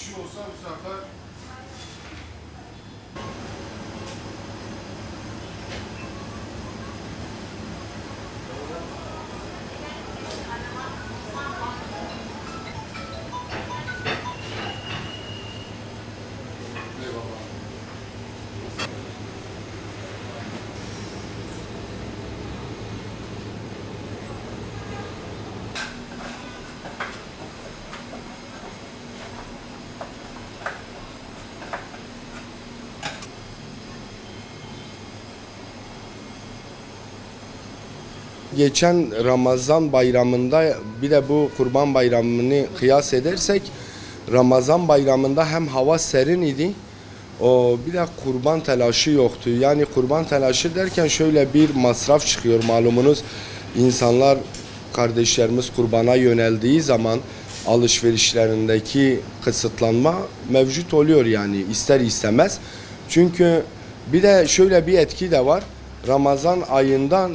kişi olsa bu sefer geçen Ramazan bayramında bir de bu Kurban Bayramı'nı kıyas edersek Ramazan bayramında hem hava serin idi, bir de kurban telaşı yoktu. Yani kurban telaşı derken şöyle bir masraf çıkıyor malumunuz. İnsanlar, kardeşlerimiz kurbana yöneldiği zaman alışverişlerindeki kısıtlanma mevcut oluyor yani ister istemez. Çünkü bir de şöyle bir etki de var. Ramazan ayında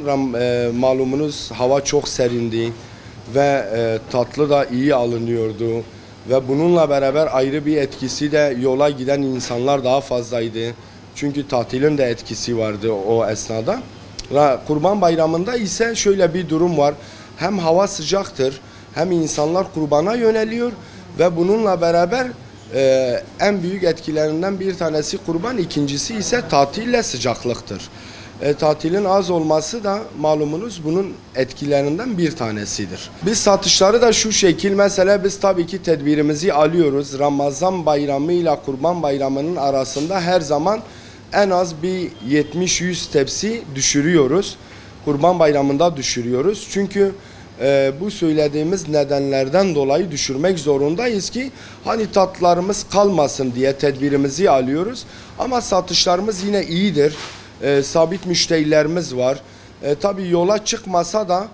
malumunuz hava çok serindi ve tatlı da iyi alınıyordu. Ve bununla beraber ayrı bir etkisi de yola giden insanlar daha fazlaydı. Çünkü tatilin de etkisi vardı o esnada. Kurban Bayramı'nda ise şöyle bir durum var. Hem hava sıcaktır hem insanlar kurbana yöneliyor ve bununla beraber en büyük etkilerinden bir tanesi kurban, ikincisi ise tatille sıcaklıktır. Tatilin az olması da malumunuz bunun etkilerinden bir tanesidir. Biz satışları da şu şekil, mesela biz tabii ki tedbirimizi alıyoruz. Ramazan bayramı ile Kurban Bayramı'nın arasında her zaman en az bir 70-100 tepsi düşürüyoruz. Kurban Bayramı'nda düşürüyoruz. Çünkü bu söylediğimiz nedenlerden dolayı düşürmek zorundayız ki hani tatlarımız kalmasın diye tedbirimizi alıyoruz. Ama satışlarımız yine iyidir. Sabit müşterilerimiz var. Tabii yola çıkmasa da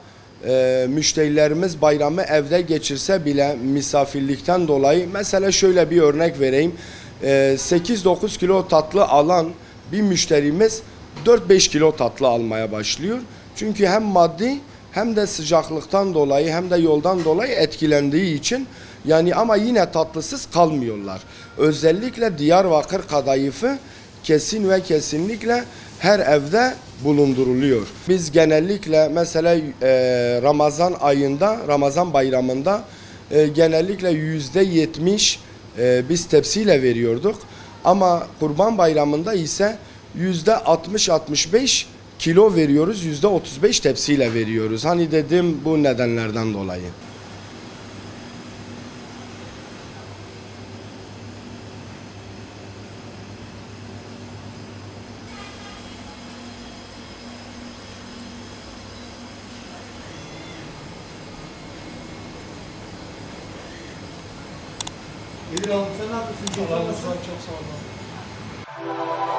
müşterilerimiz bayramı evde geçirse bile misafirlikten dolayı, mesela şöyle bir örnek vereyim. 8-9 kilo tatlı alan bir müşterimiz 4-5 kilo tatlı almaya başlıyor. Çünkü hem maddi hem de sıcaklıktan dolayı hem de yoldan dolayı etkilendiği için, yani ama yine tatlısız kalmıyorlar. Özellikle Diyarbakır kadayıfı kesin ve kesinlikle her evde bulunduruluyor. Biz genellikle mesela Ramazan ayında, Ramazan bayramında genellikle %70 biz tepsiyle veriyorduk. Ama Kurban Bayramı'nda ise %60-65 kilo veriyoruz, %35 tepsiyle veriyoruz. Hani dedim bu nedenlerden dolayı. Edir abi sen ne yapıyorsun? Allah'a emanet olun, çok sağ olun.